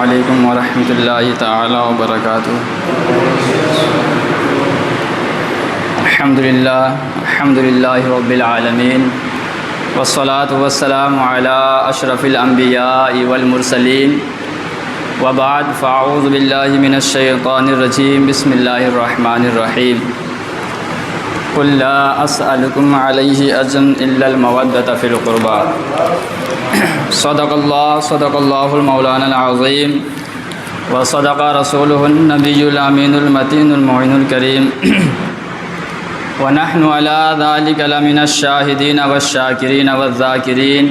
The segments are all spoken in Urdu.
علیکم ورحمۃ اللہ تعالی وبرکاتہ۔ الحمد للہ رب العالمین، والصلاة والسلام علی اشرف الانبیاء والمرسلین، وبعد فاعوذ باللہ من الشیطان الرجیم، بسم اللہ الرحمن الرحیم۔ قل لا اسألکم علیہ اجرا الا المودۃ فی القربى۔ صدق اللہ المولانا العظیم، وصدق رسولہ النبی الامین المتین المعین الکریم، ونحن علی ذلک لمن الشاہدین والشاکرین والذاکرین،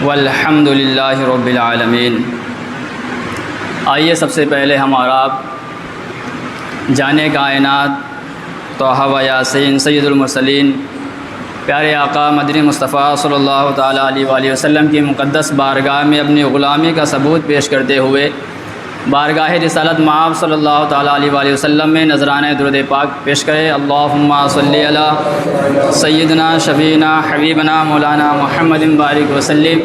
والحمد للہ رب العالمین۔ آئیے سب سے پہلے ہم اور آپ جانے کائنات طٰہٰ و یاسین سید المرسلین پیارے آقا مدنی مصطفیٰ صلی اللہ تعالیٰ علیہ وآلہ وسلم کی مقدس بارگاہ میں اپنی غلامی کا ثبوت پیش کرتے ہوئے بارگاہ رسالت مآب صلی اللہ تعالیٰ علیہ وآلہ وسلم میں نذرانہ درود پاک پیش کرے۔ اللہم صلی علی سیدنا شفیعنا حبیبنا مولانا محمد بارک وسلم،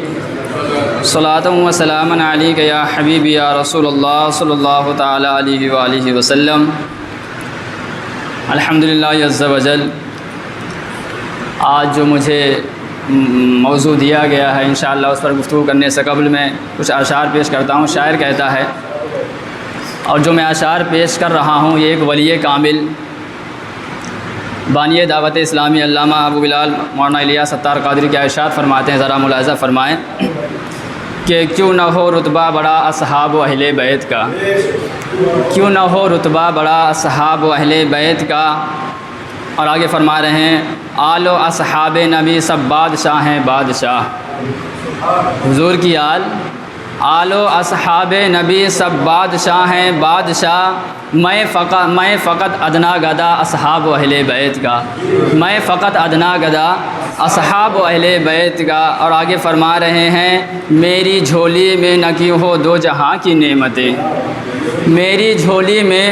صلاۃ و سلام علیک یا حبیبی یا رسول اللہ صلی اللہ تعالیٰ علیہ وآلہ وسلم۔ الحمدللہ عز وجل، آج جو مجھے موضوع دیا گیا ہے انشاءاللہ اس پر گفتگو کرنے سے قبل میں کچھ اشعار پیش کرتا ہوں۔ شاعر کہتا ہے، اور جو میں اشعار پیش کر رہا ہوں یہ ایک ولی کامل بانی دعوت اسلامی علامہ ابو بلال مولانا الیاس ستار قادری کے ارشاد فرماتے ہیں، ذرا ملاحظہ فرمائیں کہ کیوں نہ ہو رتبہ بڑا اصحاب و اہل بیت کا، کیوں نہ ہو رتبہ بڑا اصحاب و اہل بیت کا۔ اور آگے فرما رہے ہیں، آل و اصحاب نبی سب بادشاہ ہیں بادشاہ۔ حضور کی آل و اصحاب نبی سب بادشاہ ہیں بادشاہ، میں فقط ادنا گدا اصحاب و اہل بیت کا، میں فقط ادنا گدا اصحاب و اہل بیت کا۔ اور آگے فرما رہے ہیں، میری جھولی میں نہ کیوں ہو دو جہاں کی نعمتیں، میری جھولی میں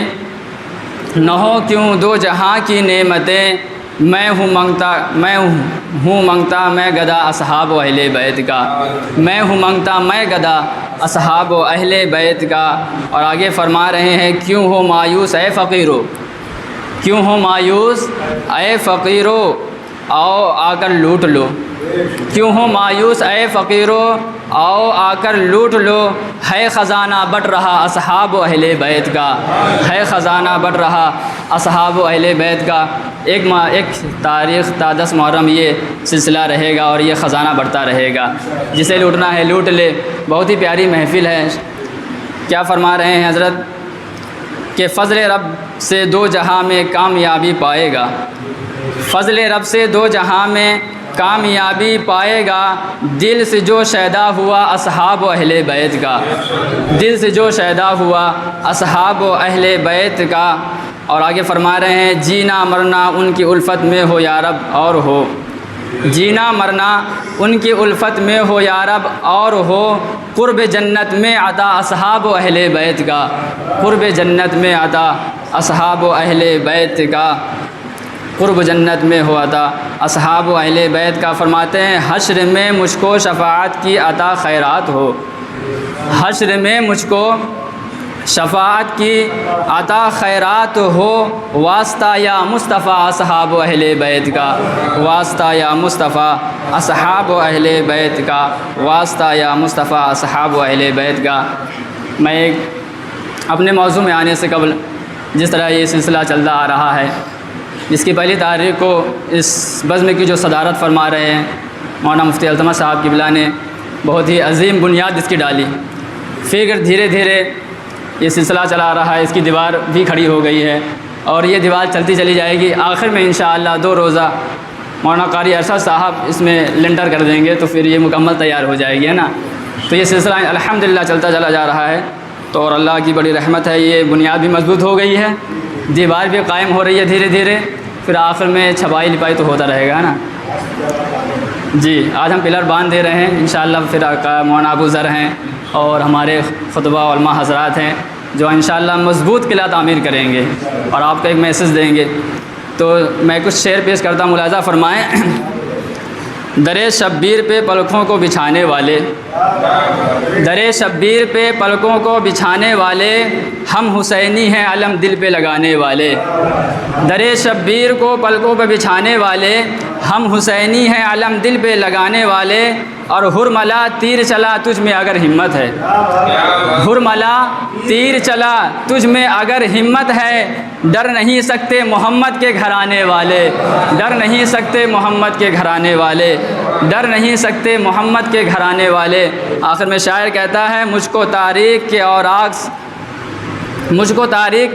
نہ ہو کیوں دو جہاں کی نعمتیں، میں ہوں منگتا میں گدا اصحاب و اہل بیت کا، میں ہوں منگتا میں گدا اصحاب و اہل بیت کا۔ اور آگے فرما رہے ہیں، کیوں ہو مایوس اے فقیرو، کیوں ہو مایوس اے فقیرو، آؤ آ کر لوٹ لو، کیوں ہو مایوس اے فقیرو، آؤ آ کر لوٹ لو، ہے خزانہ بٹ رہا اصحاب و اہل بیت کا، ہے خزانہ بٹ رہا اصحاب و اہل بیت کا۔ ایک تاریخ تا 10 محرم یہ سلسلہ رہے گا اور یہ خزانہ بڑھتا رہے گا، جسے لوٹنا ہے لوٹ لے۔ بہت ہی پیاری محفل ہے۔ کیا فرما رہے ہیں حضرت کہ فضل رب سے دو جہاں میں کامیابی پائے گا، فضل رب سے دو جہاں میں کامیابی پائے گا، دل سے جو شیدا ہوا اصحاب و اہل بیت کا، دل سے جو شیدا ہوا اصحاب و اہل بیت کا۔ اور آگے فرما رہے ہیں، جینا مرنا ان کی الفت میں ہو یا رب اور ہو، جینا مرنا ان کی الفت میں ہو یا رب اور ہو، قرب جنت میں عطا اصحاب و اہل بیت کا، قرب جنت میں عطا اصحاب و اہل بیت کا، قرب جنت میں ہو عطا اصحاب و اہل بیت کا۔ فرماتے ہیں، حشر میں مجھ کو شفاعت کی عطا خیرات ہو، حشر میں مجھ کو شفاعت کی عطا خیرات ہو، واسطہ یا مصطفیٰ اصحاب و اہل بیت کا، واسطہ یا مصطفیٰ اصحاب و اہل بیت کا، واسطہ یا مصطفیٰ اصحاب و اہل بیت کا۔ میں اپنے موضوع میں آنے سے قبل جس طرح یہ سلسلہ چلتا آ رہا ہے، جس کی پہلی تاریخ کو اس بزم کی جو صدارت فرما رہے ہیں مولانا مفتی التمش صاحب قبلہ نے بہت ہی عظیم بنیاد اس کی ڈالی، پھر دھیرے دھیرے یہ سلسلہ چلا رہا ہے، اس کی دیوار بھی کھڑی ہو گئی ہے اور یہ دیوار چلتی چلی جائے گی۔ آخر میں انشاءاللہ 2 روزہ مولانا قاری ارشد صاحب اس میں لنٹر کر دیں گے تو پھر یہ مکمل تیار ہو جائے گی، ہے نا۔ تو یہ سلسلہ الحمدللہ چلتا چلا جا رہا ہے، تو اور اللہ کی بڑی رحمت ہے، یہ بنیاد بھی مضبوط ہو گئی ہے، دیوار بھی قائم ہو رہی ہے دھیرے دھیرے، پھر آخر میں چھپائی لپائی تو ہوتا رہے گا نا۔ جی آج ہم پلر باندھ دے رہے ہیں انشاءاللہ، پھر مولانا ابو ذر ہیں اور ہمارے خطبہ علماء حضرات ہیں جو انشاءاللہ مضبوط قلعہ تعمیر کریں گے اور آپ کو ایک میسج دیں گے۔ تو میں کچھ شعر پیش کرتا ہوں، ملاحظہ فرمائیں۔ درِ شبیر پہ پلکوں کو بچھانے والے، درِ شبیر پہ پلکوں کو بچھانے والے، ہم حسینی ہیں علم دل پہ لگانے والے۔ درِ شبیر کو پلکوں پہ بچھانے والے، ہم حسینی ہیں علم دل پہ لگانے والے، اور ہرملا تیر چلا تجھ میں اگر ہمت ہے، ہرملا تیر چلا تجھ میں اگر ہمت ہے، ڈر نہیں سکتے محمد کے گھرانے والے، ڈر نہیں سکتے محمد کے گھرانے والے، ڈر نہیں سکتے محمد کے گھرانے والے۔ آخر میں شاعر کہتا ہے مجھ کو تاریخ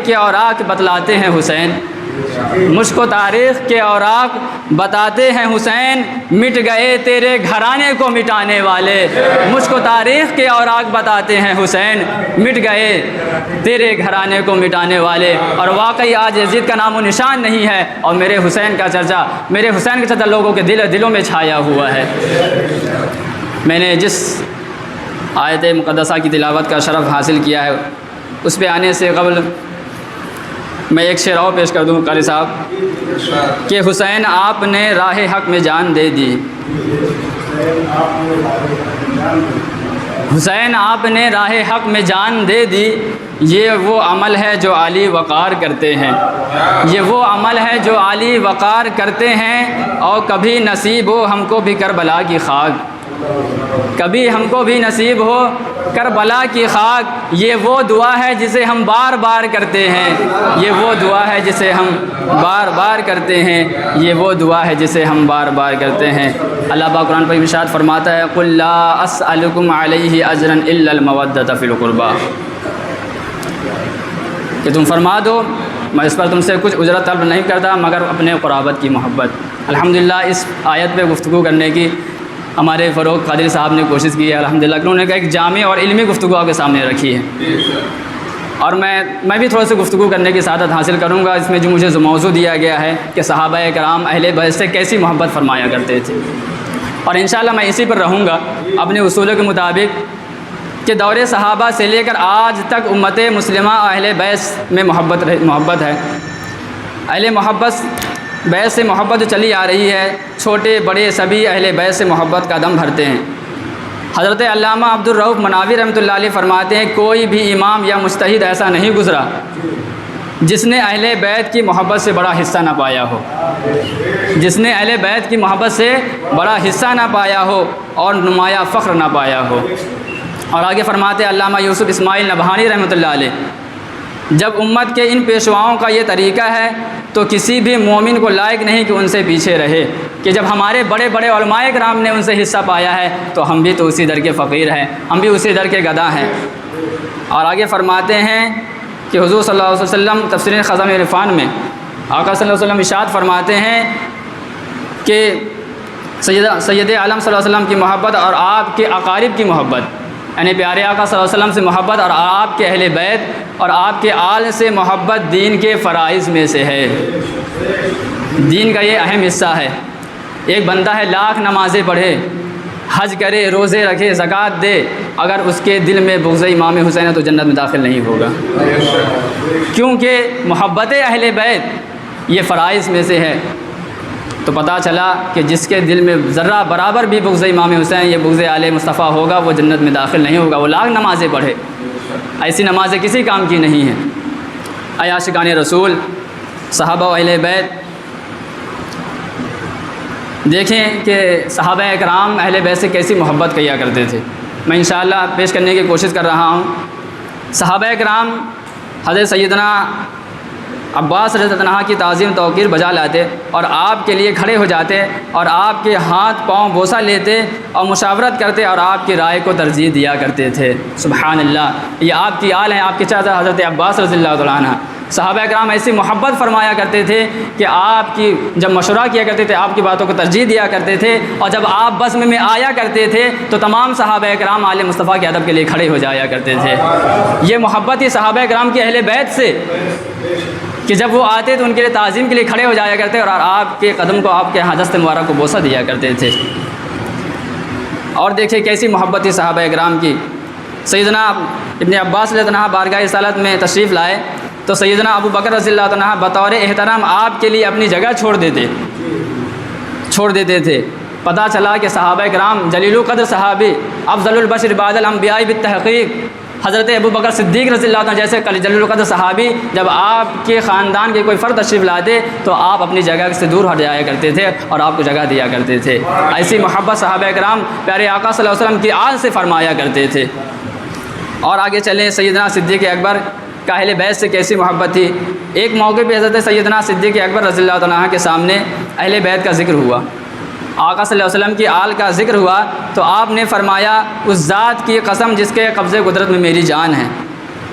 کے اوراق بتلاتے ہیں حسین، مجھ کو تاریخ کے اوراق بتاتے ہیں حسین، مٹ گئے تیرے گھرانے کو مٹانے والے، مجھ کو تاریخ کے اوراق بتاتے ہیں حسین، مٹ گئے تیرے گھرانے کو مٹانے والے۔ اور واقعی آج یزید کا نام و نشان نہیں ہے، اور میرے حسین کا چرچا لوگوں کے دلوں میں چھایا ہوا ہے۔ میں نے جس آیت مقدسہ کی تلاوت کا شرف حاصل کیا ہے، اس پہ آنے سے قبل میں ایک شعر اور پیش کر دوں قاری صاحب کہ حسین آپ نے راہ حق میں جان دے دی، حسین آپ نے راہ حق میں جان دے دی، یہ وہ عمل ہے جو عالی وقار کرتے ہیں، یہ وہ عمل ہے جو عالی وقار کرتے ہیں، اور کبھی نصیب ہو ہم کو بھی کربلا کی خاک، کبھی ہم کو بھی نصیب ہو کربلا کی خاک، یہ وہ دعا ہے جسے ہم بار بار کرتے ہیں، یہ وہ دعا ہے جسے ہم بار بار کرتے ہیں، یہ وہ دعا ہے جسے ہم بار بار کرتے ہیں۔ اللہ پاک قرآن پر ارشاد فرماتا ہے قُل لَا أَسْأَلُكُمْ عَلَيْهِ أَجْرًا إِلَّا الْمَوَدَّةَ فِي الْقُرْبَى، کہ تم فرما دو میں اس پر تم سے کچھ اجرت طلب نہیں کرتا مگر اپنے قرابت کی محبت۔ الحمدللہ اس آیت پہ گفتگو کرنے کی ہمارے فروغ قادری صاحب نے کوشش کی ہے، الحمدللہ کہ انہوں نے ایک جامع اور علمی گفتگو آپ کے سامنے رکھی ہے، اور میں بھی تھوڑا سا گفتگو کرنے کی سعادت حاصل کروں گا۔ اس میں جو مجھے موضوع دیا گیا ہے کہ صحابہ کرام اہل بیت سے کیسی محبت فرمایا کرتے تھے، اور انشاءاللہ میں اسی پر رہوں گا اپنے اصولوں کے مطابق کہ دور صحابہ سے لے کر آج تک امت مسلمہ اہل بیت میں محبت ہے، اہل بیت سے محبت جو چلی آ رہی ہے، چھوٹے بڑے سبھی اہل بیت سے محبت کا دم بھرتے ہیں۔ حضرت علامہ عبدالرؤف مناوی رحمۃ اللہ علیہ فرماتے ہیں کوئی بھی امام یا مجتہد ایسا نہیں گزرا جس نے اہل بیت کی محبت سے بڑا حصہ نہ پایا ہو، جس نے اہل بیت کی محبت سے بڑا حصہ نہ پایا ہو اور نمایاں فخر نہ پایا ہو۔ اور آگے فرماتے ہیں علامہ یوسف اسماعیل نبہانی رحمۃ اللہ علیہ، جب امت کے ان پیشواؤں کا یہ طریقہ ہے تو کسی بھی مومن کو لائق نہیں کہ ان سے پیچھے رہے، کہ جب ہمارے بڑے بڑے علماء کرام نے ان سے حصہ پایا ہے تو ہم بھی تو اسی در کے فقیر ہیں، ہم بھی اسی در کے گدا ہیں۔ اور آگے فرماتے ہیں کہ حضور صلی اللہ علیہ وسلم تفسیر خزائن عرفان میں آقا صلی اللہ علیہ وسلم ارشاد فرماتے ہیں کہ سید عالم صلی اللہ علیہ وسلم کی محبت اور آپ کے اقارب کی محبت، یعنی پیارے آقا صلی اللہ علیہ وسلم سے محبت اور آپ کے اہل بیت اور آپ کے آل سے محبت دین کے فرائض میں سے ہے، دین کا یہ اہم حصہ ہے۔ ایک بندہ ہے لاکھ نمازیں پڑھے، حج کرے، روزے رکھے، زکوٰۃ دے، اگر اس کے دل میں بغض امام حسین ہے تو جنت میں داخل نہیں ہوگا، کیونکہ محبت اہل بیت یہ فرائض میں سے ہے۔ تو پتہ چلا کہ جس کے دل میں ذرہ برابر بھی بغض امام حسین یہ بغض آل مصطفیٰ ہوگا وہ جنت میں داخل نہیں ہوگا، وہ لاکھ نمازیں پڑھے، ایسی نمازیں کسی کام کی نہیں ہیں۔ اے عاشقان رسول، صحابہ و اہل بیت، دیکھیں کہ صحابہ اکرام اہل بیت سے کیسی محبت کیا کرتے تھے۔ میں انشاءاللہ پیش کرنے کی کوشش کر رہا ہوں۔ صحابہ اکرام حضرت سیدنا عباس رضی اللہ عنہ کی تعظیم توقیر بجا لاتے اور آپ کے لیے کھڑے ہو جاتے اور آپ کے ہاتھ پاؤں بوسہ لیتے اور مشاورت کرتے اور آپ کی رائے کو ترجیح دیا کرتے تھے۔ سبحان اللہ، یہ آپ کی آل ہیں، آپ کے چاچا حضرت عباس رضی اللہ عنہ۔ صحابہ اکرام ایسی محبت فرمایا کرتے تھے کہ آپ کی جب مشورہ کیا کرتے تھے آپ کی باتوں کو ترجیح دیا کرتے تھے، اور جب آپ بزم میں آیا کرتے تھے تو تمام صحابہ اکرام آل مصطفیٰ کے ادب کے لیے کھڑے ہو جایا کرتے تھے۔ یہ محبت ہی صحابہ اکرام کے اہل بیت سے کہ جب وہ آتے تو ان کے لیے تعظیم کے لیے کھڑے ہو جایا کرتے اور آپ کے قدم کو، آپ کے دست مبارک کو بوسہ دیا کرتے تھے۔ اور دیکھیں کیسی محبت ہی صحابہ اکرام کی۔ سیدنا ابن عباس رضی اللہ عنہ بارگاہ رسالت میں تشریف لائے تو سیدنا ابو بکر رضی اللہ عنہ بطور احترام آپ کے لیے اپنی جگہ چھوڑ دیتے تھے، پتہ چلا کہ صحابہ کرام جلیل القدر صحابی افضل البشر بعد الانبیاء بالتحقیق حضرت ابو بکر صدیق رضی اللہ عنہ جیسے جلیل القدر صحابی جب آپ کے خاندان کے کوئی فرد تشریف لاتے تو آپ اپنی جگہ سے دور ہٹ جایا کرتے تھے اور آپ کو جگہ دیا کرتے تھے۔ ایسی محبت صحابہ کرام پیارے آقا صلی اللہ علیہ وسلم کی آل سے فرمایا کرتے تھے۔ اور آگے چلیں سیدنا صدیق اکبر کا اہل بیت سے کیسی محبت تھی۔ ایک موقع پہ حضرت سیدنا صدیق اکبر رضی اللہ عنہ کے سامنے اہل بیت کا ذکر ہوا، آقا صلی اللہ علیہ وسلم کی آل کا ذکر ہوا تو آپ نے فرمایا اس ذات کی قسم جس کے قبضے قدرت میں میری جان ہے،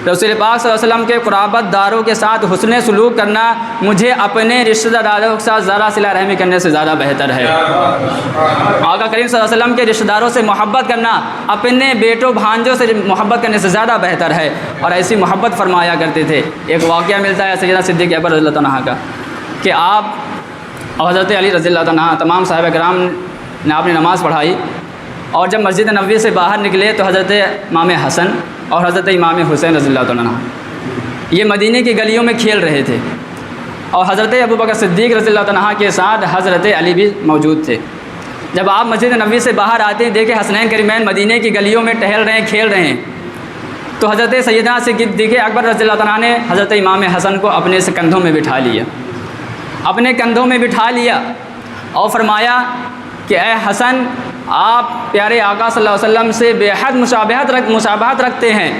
رسول پاک صلی اللہ علیہ وسلم کے قرابت داروں کے ساتھ حسن سلوک کرنا مجھے اپنے رشتہ داروں کے ساتھ ذرا صلہ رحمی کرنے سے زیادہ بہتر ہے۔ آقا کریم صلی اللہ علیہ وسلم کے رشتہ داروں سے محبت کرنا اپنے بیٹوں بھانجوں سے محبت کرنے سے زیادہ بہتر ہے، اور ایسی محبت فرمایا کرتے تھے۔ ایک واقعہ ملتا ہے سیدنا صدیق اکبر رضی اللہ عنہ کا کہ آپ اور حضرت علی رضی اللہ عنہ تمام صحابہ کرام نے آپ نے نماز پڑھائی، اور جب مسجد نبوی سے باہر نکلے تو حضرت امام حسن اور حضرت امام حسین رضی اللہ عنہ یہ مدینے کی گلیوں میں کھیل رہے تھے، اور حضرت ابو بکر صدیق رضی اللہ عنہ کے ساتھ حضرت علی بھی موجود تھے۔ جب آپ مسجد نبوی سے باہر آتے ہیں دیکھے حسنین کریمین مدینے کی گلیوں میں ٹہل رہے ہیں، کھیل رہے ہیں، تو حضرت سیدنا صدیق اکبر رضی اللہ عنہ نے حضرت امام حسن کو اپنے سے کندھوں میں بٹھا لیا، اپنے کندھوں میں بٹھا لیا اور فرمایا کہ اے حسن آپ پیارے آقا صلی اللہ علیہ وسلم سے بے حد مشابہت رکھتے ہیں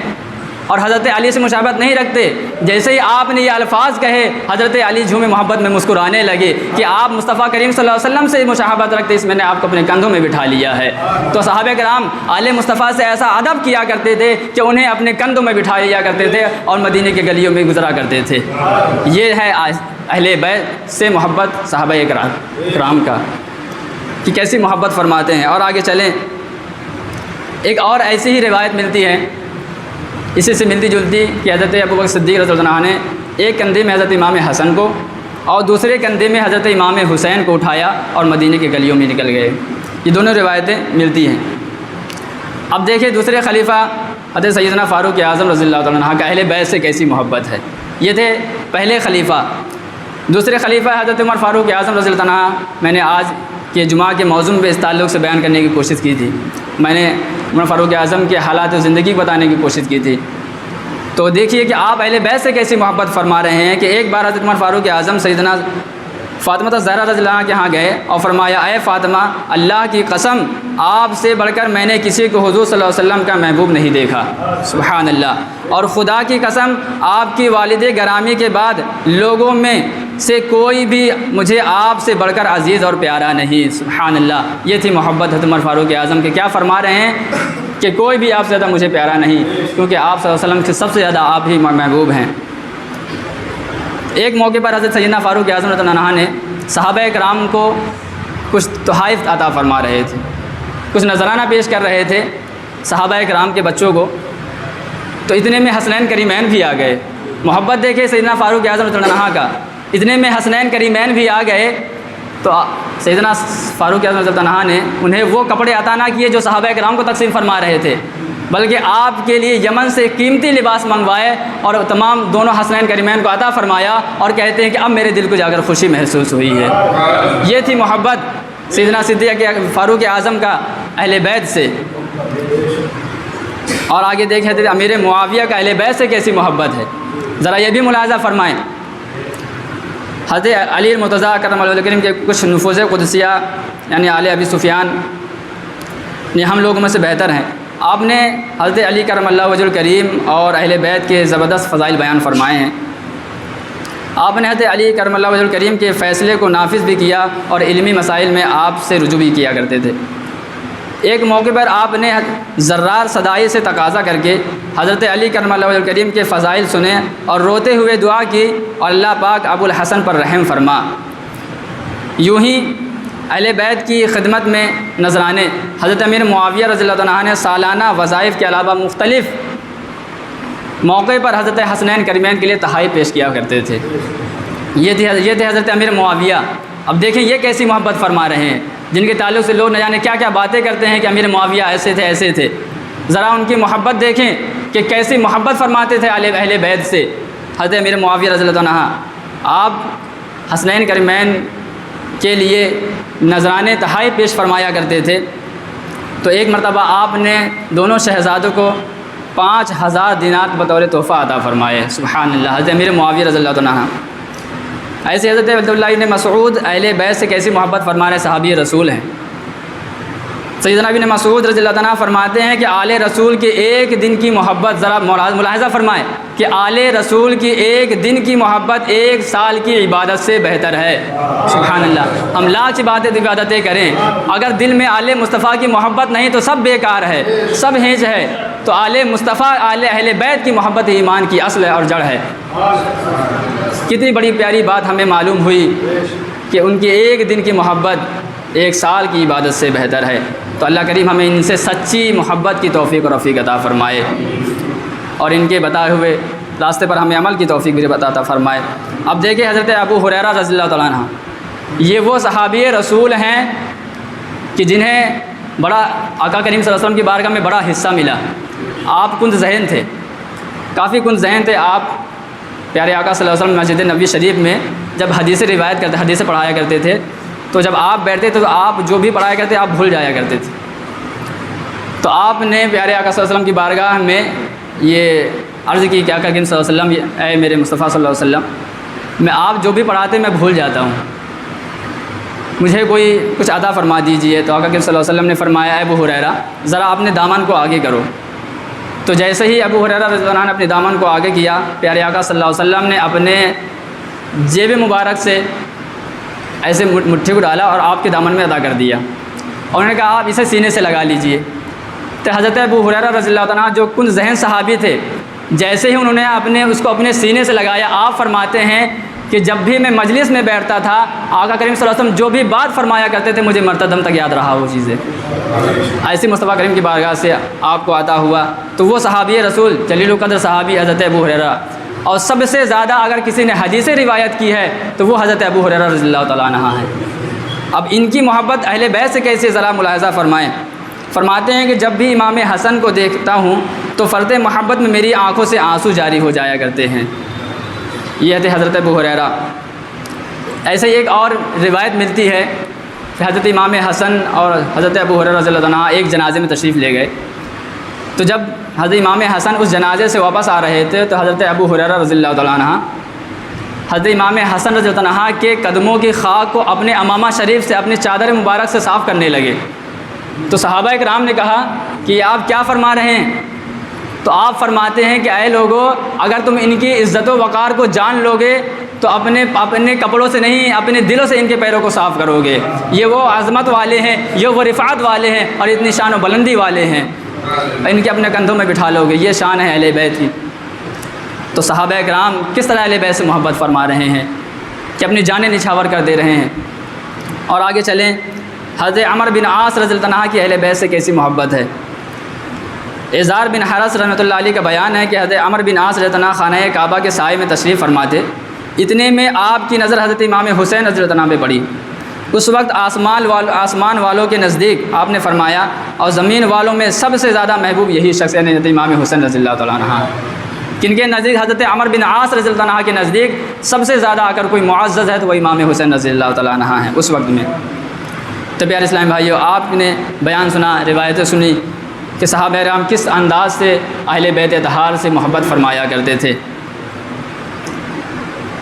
اور حضرت علی سے مشابہت نہیں رکھتے۔ جیسے ہی آپ نے یہ الفاظ کہے حضرت علی جھومے محبت میں مسکرانے لگے کہ آپ مصطفیٰ کریم صلی اللہ علیہ وسلم سے مشابہت رکھتے، اس میں نے آپ کو اپنے کندھوں میں بٹھا لیا ہے۔ تو صحابہ کرام آل مصطفیٰ سے ایسا ادب کیا کرتے تھے کہ انہیں اپنے کندھوں میں بٹھا لیا کرتے تھے اور مدینے کے گلیوں میں گزرا کرتے تھے۔ یہ ہے اہل بیت سے محبت صحابہ کرام کا کہ کیسی محبت فرماتے ہیں۔ اور آگے چلیں، ایک اور ایسی ہی روایت ملتی ہے اسی سے ملتی جلتی کہ حضرت ابو بکر صدیق رضی اللہ عنہ نے ایک کندھے میں حضرت امام حسن کو اور دوسرے کندھے میں حضرت امام حسین کو اٹھایا اور مدینے کے گلیوں میں نکل گئے۔ یہ دونوں روایتیں ملتی ہیں۔ اب دیکھیں دوسرے خلیفہ حضرت سیدنا فاروق اعظم رضی اللہ عنہ کا اہل بیت سے کیسی محبت ہے۔ یہ تھے پہلے خلیفہ۔ دوسرے خلیفہ حضرت عمر فاروق اعظم رضی اللہ عنہ میں نے آج کے جمعہ کے موضوع پہ اس تعلق سے بیان کرنے کی کوشش کی تھی۔ میں نے عمر فاروق اعظم کے حالات زندگی بتانے کی کوشش کی تھی۔ تو دیکھیے کہ آپ اہل بیت سے کیسی محبت فرما رہے ہیں کہ ایک بار حضرت عمر فاروق اعظم سیدنا فاطمہ زہرا رضی اللہ عنہ کے ہاں گئے اور فرمایا اے فاطمہ اللہ کی قسم آپ سے بڑھ کر میں نے کسی کو حضور صلی اللہ علیہ وسلم کا محبوب نہیں دیکھا، سبحان اللہ، اور خدا کی قسم آپ کی والد گرامی کے بعد لوگوں میں سے کوئی بھی مجھے آپ سے بڑھ کر عزیز اور پیارا نہیں، سبحان اللہ۔ یہ تھی محبت حضرت عمر فاروق اعظم کے۔ کیا فرما رہے ہیں کہ کوئی بھی آپ سے زیادہ مجھے پیارا نہیں، کیونکہ آپ صلی اللہ علیہ وسلم سے سب سے زیادہ آپ ہی محبوب ہیں۔ ایک موقع پر حضرت سیدنا فاروق اعظم رضی اللہ عنہ نے صحابہ کرام کو کچھ تحائف عطا فرما رہے تھے، کچھ نذرانہ پیش کر رہے تھے صحابہ کرام کے بچوں کو، تو اتنے میں حسنین کریمین بھی آ گئے۔ محبت دیکھے سیدنا فاروق اعظم رضی اللہ عنہ کا، اتنے میں حسنین کریمین بھی آ گئے تو سیدنا فاروق اعظم رضی اللہ عنہ نے انہیں وہ کپڑے عطا نہ کیے جو صحابہ کرام کو تقسیم فرما رہے تھے، بلکہ آپ کے لیے یمن سے قیمتی لباس منگوائے اور تمام دونوں حسنین کریمین کو عطا فرمایا، اور کہتے ہیں کہ اب میرے دل کو جا کر خوشی محسوس ہوئی ہے۔ یہ تھی محبت سیدنا صدیق فاروق اعظم کا اہل بیت سے۔ اور آگے دیکھیں حضرت امیر معاویہ کا اہل بیت سے کیسی محبت ہے، ذرا یہ بھی ملاحظہ فرمائیں۔ حضرت علی المرتضیٰ کرم اللہ کریم کے کچھ نفوذ قدسیہ یعنی آل ابی سفیان یہ ہم لوگوں میں سے بہتر ہیں۔ آپ نے حضرت علی کرم اللہ وجہ الکریم اور اہل بیت کے زبردست فضائل بیان فرمائے ہیں۔ آپ نے حضرت علی کرم اللہ وجہ الکریم کے فیصلے کو نافذ بھی کیا اور علمی مسائل میں آپ سے رجوع بھی کیا کرتے تھے۔ ایک موقع پر آپ نے زرار صدائی سے تقاضا کر کے حضرت علی کرم اللہ وجہ الکریم کے فضائل سنے اور روتے ہوئے دعا کی اور اللہ پاک ابو الحسن پر رحم فرما۔ یوں ہی اہل بیت کی خدمت میں نذرانے حضرت امیر معاویہ رضی اللہ عنہ نے سالانہ وظائف کے علاوہ مختلف موقع پر حضرت حسنین کریمین کے لیے تحائف پیش کیا کرتے تھے۔ یہ تھے حضرت امیر معاویہ۔ اب دیکھیں یہ کیسی محبت فرما رہے ہیں، جن کے تعلق سے لوگ نہ جانے کیا کیا باتیں کرتے ہیں کہ امیر معاویہ ایسے تھے۔ ذرا ان کی محبت دیکھیں کہ کیسی محبت فرماتے تھے اہل بیت سے۔ حضرت امیر معاویہ رضی اللہ عنہ آپ حسنین کریمین کے لیے نذرانے تحائف پیش فرمایا کرتے تھے، تو ایک مرتبہ آپ نے دونوں شہزادوں کو 5000 دینار بطور تحفہ عطا فرمائے۔ سبحان اللہ۔ حضرت امیر معاویہ رضی اللہ عنہ۔ ایسے حضرت عبداللہ ابن مسعود اہل بیت سے کیسی محبت فرما رہے صحابی رسول ہیں۔ سیدنا ابن مسعود رضی اللہ عنہ فرماتے ہیں کہ آل رسول کے ایک دن کی محبت، ذرا ملاحظہ فرمائیں کہ آل رسول کی ایک دن کی محبت 1 سال کی عبادت سے بہتر ہے۔ سبحان اللہ۔ ہم لاکھ عبادتیں کریں، اگر دل میں آل مصطفیٰ کی محبت نہیں تو سب بیکار ہے، سب ہینچ ہے۔ تو آل مصطفیٰ اہل بیت کی محبت ایمان کی اصل اور جڑ ہے۔ کتنی بڑی پیاری بات ہمیں معلوم ہوئی کہ ان کی ایک دن کی محبت 1 سال کی عبادت سے بہتر ہے۔ تو اللہ کریم ہمیں ان سے سچی محبت کی توفیق اور رفیق عطا فرمائے، اور ان کے بتائے ہوئے راستے پر ہمیں عمل کی توفیق بھی عطا فرمائے۔ اب دیکھیں حضرت ابو ہریرہ رضی اللہ تعالیٰ عنہ، یہ وہ صحابی رسول ہیں کہ جنہیں بڑا آقا کریم صلی اللہ علیہ وسلم کی بارگاہ میں بڑا حصہ ملا۔ آپ کند ذہن تھے، کافی کند ذہن تھے آپ۔ پیارے آقا صلی اللہ علیہ وسلم مسجد نبوی شریف میں جب حدیث روایت کرتے، حدیث پڑھایا کرتے تھے، تو جب آپ بیٹھتے تھے تو آپ جو بھی پڑھایا کرتے آپ بھول جایا کرتے تھے۔ تو آپ نے پیارے آقا صلی اللہ علیہ وسلم کی بارگاہ میں یہ عرض کی کہ آقا کریم صلی اللہ علیہ وسلم، اے میرے مصطفیٰ صلی اللہ علیہ وسلم، میں آپ جو بھی پڑھاتے میں بھول جاتا ہوں، مجھے کوئی کچھ عطا فرما دیجئے۔ تو آقا کریم صلی اللہ علیہ وسلم نے فرمایا، اے ابو ہریرہ ذرا اپنے دامن کو آگے کرو۔ تو جیسے ہی ابو ہریرہ رضی اللہ عنہ نے اپنے دامن کو آگے کیا، پیارے آقا صلی اللہ علیہ وسلم نے اپنے جیب مبارک سے ایسے مٹھی کو ڈالا اور آپ کے دامن میں ادا کر دیا، اور انہوں نے کہا آپ اسے سینے سے لگا لیجئے۔ تو حضرت ابو ہریرہ رضی اللہ عنہ جو کن ذہن صحابی تھے، جیسے ہی انہوں نے اس کو اپنے سینے سے لگایا، آپ فرماتے ہیں کہ جب بھی میں مجلس میں بیٹھتا تھا، آقا کریم صلی اللہ علیہ وسلم جو بھی بات فرمایا کرتے تھے مجھے مرتدم تک یاد رہا وہ چیزیں۔ ایسی مصطفیٰ کریم کی بارگاہ سے آپ کو عطا ہوا۔ تو وہ صحابی رسول جلیل القدر صحابی حضرت ابو ہریرہ، اور سب سے زیادہ اگر کسی نے حدیث روایت کی ہے تو وہ حضرت ابو ہریرہ رضی اللہ تعالیٰ عنہ ہیں۔ اب ان کی محبت اہل بیت سے کیسے ذرا ملاحظہ فرمائیں۔ فرماتے ہیں کہ جب بھی امام حسن کو دیکھتا ہوں تو فرط محبت میں میری آنکھوں سے آنسو جاری ہو جایا کرتے ہیں۔ یہ تھے حضرت ابو ہریرہ۔ ایسے ہی ایک اور روایت ملتی ہے کہ حضرت امام حسن اور حضرت ابو ہریرہ رضی اللہ عنہ ایک جنازے میں تشریف لے گئے، تو جب حضرت امام حسن اس جنازے سے واپس آ رہے تھے تو حضرت ابو ہریرہ رضی اللہ تعالیٰ عنہ حضرت امام حسن رضی اللہ عنہ کے قدموں کی خاک کو اپنے امامہ شریف سے، اپنی چادر مبارک سے صاف کرنے لگے۔ تو صحابہ کرام نے کہا کہ آپ کیا فرما رہے ہیں؟ تو آپ فرماتے ہیں کہ اے لوگو، اگر تم ان کی عزت و وقار کو جان لو گے تو اپنے کپڑوں سے نہیں، اپنے دلوں سے ان کے پیروں کو صاف کرو گے۔ یہ وہ عظمت والے ہیں، یہ وہ رفعت والے ہیں، اور اتنی شان و بلندی والے ہیں، ان کے اپنے کندھوں میں بٹھا لو گے۔ یہ شان ہے اہل بیت کی۔ تو صحابہ کرام کس طرح اہل بیت سے محبت فرما رہے ہیں کہ اپنی جانیں نچھاور کر دے رہے ہیں۔ اور آگے چلیں، حضرت عمر بن عاص رضی اللہ عنہ کی اہل بیت سے کیسی محبت ہے۔ اعزار بن حرس رحمۃ اللہ علیہ کا بیان ہے کہ حضرت عمر بن عاص رضی اللہ عنہ خانہ کعبہ کے سائے میں تشریف فرما تھے، اتنے میں آپ کی نظر حضرت امام حسین رضی اللہ عنہ پہ پڑی۔ اس وقت آسمان والوں کے نزدیک آپ نے فرمایا، اور زمین والوں میں سب سے زیادہ محبوب یہی شخص ہے حضرت امام حسین رضی اللہ تعالیٰ عنہ۔ کن کے نزدیک؟ حضرت عمر بن عاص رضی اللہ عنہ کے نزدیک سب سے زیادہ اگر کوئی معزز ہے تو وہ امام حسین رضی اللہ تعالیٰ عنہ ہیں اس وقت میں۔ تو پیارے اسلام بھائیو، آپ نے بیان سنا، روایتیں سنی کہ صحابہ کرام کس انداز سے اہل بیت اطہار سے محبت فرمایا کرتے تھے۔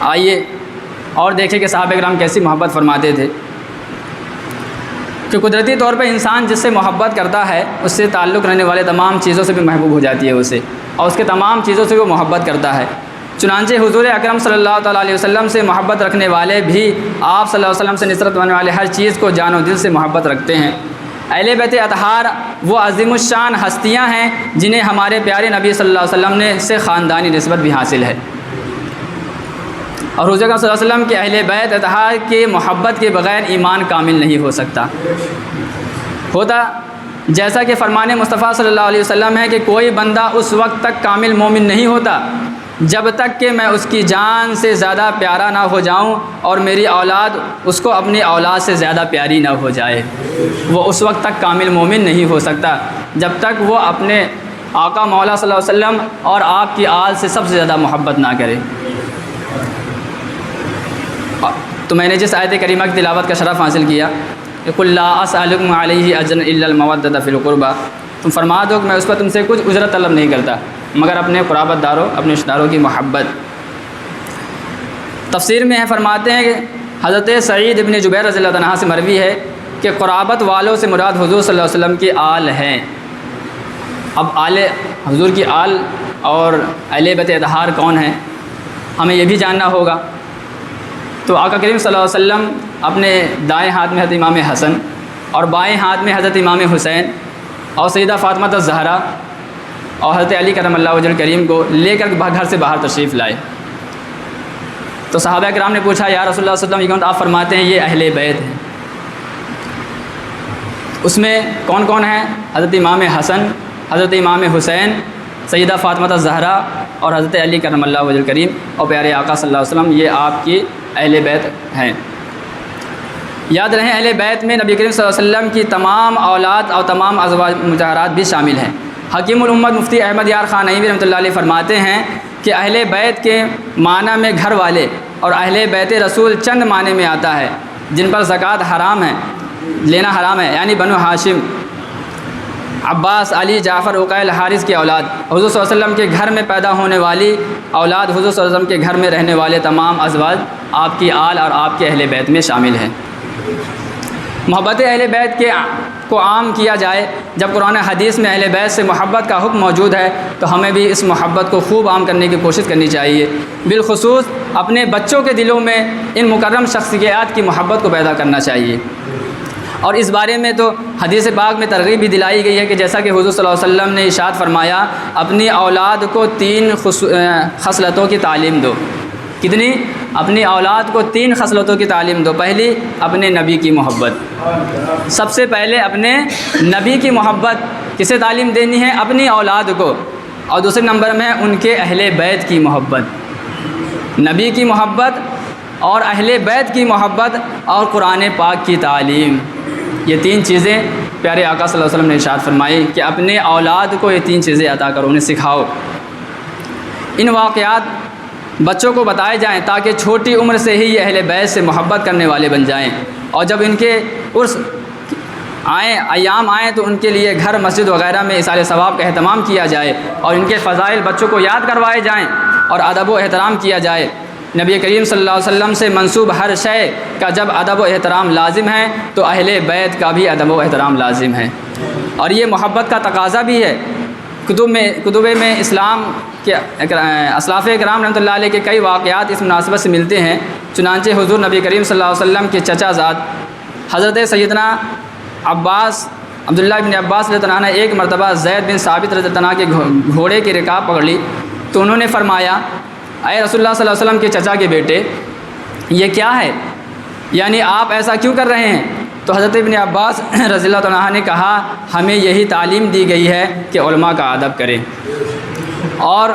آئیے اور دیکھیں کہ صحابہ کرام کیسی محبت فرماتے تھے کہ قدرتی طور پہ انسان جس سے محبت کرتا ہے اس سے تعلق رہنے والے تمام چیزوں سے بھی محبوب ہو جاتی ہے اسے، اور اس کے تمام چیزوں سے وہ محبت کرتا ہے۔ چنانچہ حضور اکرم صلی اللہ تعالیٰ علیہ وسلم سے محبت رکھنے والے بھی آپ صلی اللہ علیہ وسلم سے نصرت ہونے والے ہر چیز کو جان و دل سے محبت رکھتے ہیں۔ اہل بیت اطہار وہ عظیم الشان ہستیاں ہیں جنہیں ہمارے پیارے نبی صلی اللہ علیہ وسلم نے سے خاندانی نسبت بھی حاصل ہے، اور حضور صلی اللہ علیہ وسلم کے اہل بیت اطہار کی محبت کے بغیر ایمان کامل نہیں ہو سکتا ہوتا، جیسا کہ فرمان مصطفیٰ صلی اللہ علیہ وسلم ہے کہ کوئی بندہ اس وقت تک کامل مومن نہیں ہوتا جب تک کہ میں اس کی جان سے زیادہ پیارا نہ ہو جاؤں اور میری اولاد اس کو اپنی اولاد سے زیادہ پیاری نہ ہو جائے۔ وہ اس وقت تک کامل مومن نہیں ہو سکتا جب تک وہ اپنے آقا مولا صلی اللہ علیہ وسلم اور آپ کی آل سے سب سے زیادہ محبت نہ کرے۔ تو میں نے جس آیت کریمہ کی تلاوت کا شرف حاصل کیا کہ قل لا اسألکم علیہ اجرا الا المودۃ فی القربى، تم فرما دو کہ میں اس پر تم سے کچھ اجرت طلب نہیں کرتا مگر اپنے قرابت داروں، اپنے رشتہ داروں کی محبت۔ تفسیر میں فرماتے ہیں کہ حضرت سعید ابن جبیر رضی اللہ عنہ سے مروی ہے کہ قرابت والوں سے مراد حضور صلی اللہ علیہ وسلم کی آل ہیں۔ اب آل حضور کی آل اور اہل بیت اطہار کون ہیں، ہمیں یہ بھی جاننا ہوگا۔ تو آقا کریم صلی اللہ علیہ وسلم اپنے دائیں ہاتھ میں حضرت امام حسن اور بائیں ہاتھ میں حضرت امام حسین اور سیدہ فاطمہ الزہرا اور حضرت علی کرم اللہ وجہ کریم کو لے کر گھر سے باہر تشریف لائے۔ تو صحابہ کرام نے پوچھا یا رسول اللہ صلی اللہ علیہ وسلم، آپ فرماتے ہیں یہ اہل بیت ہیں، اس میں کون کون ہیں؟ حضرت امام حسن، حضرت امام حسین، سیدہ فاطمہ الزہرا اور حضرت علی کرم اللہ وجہ کریم اور پیارے آقا صلی اللہ علیہ وسلم، یہ آپ کی اہل بیت ہیں۔ یاد رہیں اہل بیت میں نبی کریم صلی اللہ علیہ وسلم کی تمام اولاد اور تمام ازواج مطہرات بھی شامل ہیں۔ حکیم الامت مفتی احمد یار خان نعیمی رحمۃ اللہ علیہ فرماتے ہیں کہ اہل بیت کے معنی میں گھر والے، اور اہل بیت رسول چند معنی میں آتا ہے جن پر زکوٰۃ حرام ہے، لینا حرام ہے، یعنی بنو ہاشم، عباس، علی، جعفر، عقیل، حارث کی اولاد، حضور صلی اللہ علیہ وسلم کے گھر میں پیدا ہونے والی اولاد، حضور صلی اللہ علیہ وسلم کے گھر میں رہنے والے تمام ازواج آپ کی آل اور آپ کے اہل بیت میں شامل ہیں۔ محبت اہل بیت کو عام کیا جائے، جب قرآن حدیث میں اہل بیت سے محبت کا حکم موجود ہے تو ہمیں بھی اس محبت کو خوب عام کرنے کی کوشش کرنی چاہیے، بالخصوص اپنے بچوں کے دلوں میں ان مکرم شخصیات کی محبت کو پیدا کرنا چاہیے۔ اور اس بارے میں تو حدیث پاک میں ترغیب بھی دلائی گئی ہے کہ جیسا کہ حضور صلی اللہ علیہ وسلم نے ارشاد فرمایا اپنی اولاد کو 3 خصلتوں کی تعلیم دو۔ کتنی؟ اپنی اولاد کو 3 خصلتوں کی تعلیم دو۔ پہلی، اپنے نبی کی محبت، سب سے پہلے اپنے نبی کی محبت کسے تعلیم دینی ہے؟ اپنی اولاد کو۔ اور دوسرے نمبر میں ان کے اہل بیت کی محبت، نبی کی محبت اور اہل بیت کی محبت اور قرآن پاک کی تعلیم، یہ 3 چیزیں پیارے آقا صلی اللہ علیہ وسلم نے ارشاد فرمائی کہ اپنے اولاد کو یہ 3 چیزیں عطا کرو، انہیں سکھاؤ۔ ان واقعات بچوں کو بتائے جائیں تاکہ چھوٹی عمر سے ہی یہ اہل بیت سے محبت کرنے والے بن جائیں، اور جب ان کے عرس ایام آئیں تو ان کے لیے گھر، مسجد وغیرہ میں ایصال ثواب کا اہتمام کیا جائے اور ان کے فضائل بچوں کو یاد کروائے جائیں اور ادب و احترام کیا جائے۔ نبی کریم صلی اللہ علیہ وسلم سے منسوب ہر شے کا جب ادب و احترام لازم ہے تو اہل بیت کا بھی ادب و احترام لازم ہے، اور یہ محبت کا تقاضا بھی ہے۔ کتب میں اسلام کے اسلاف کرام رحمۃ اللہ علیہ کے کئی واقعات اس مناسبت سے ملتے ہیں۔ چنانچہ حضور نبی کریم صلی اللہ علیہ وسلم کے چچا زاد حضرت سیدنا عبداللہ بن عباس رضی اللہ عنہ نے ایک مرتبہ زید بن ثابت رضی اللہ عنہ کے گھوڑے کی رکاب پکڑ لی تو انہوں نے فرمایا اے رسول اللہ صلی اللہ علیہ وسلم کے چچا کے بیٹے، یہ کیا ہے؟ یعنی آپ ایسا کیوں کر رہے ہیں؟ تو حضرت ابن عباس رضی اللہ عنہ نے کہا ہمیں یہی تعلیم دی گئی ہے کہ علماء کا ادب کریں۔ اور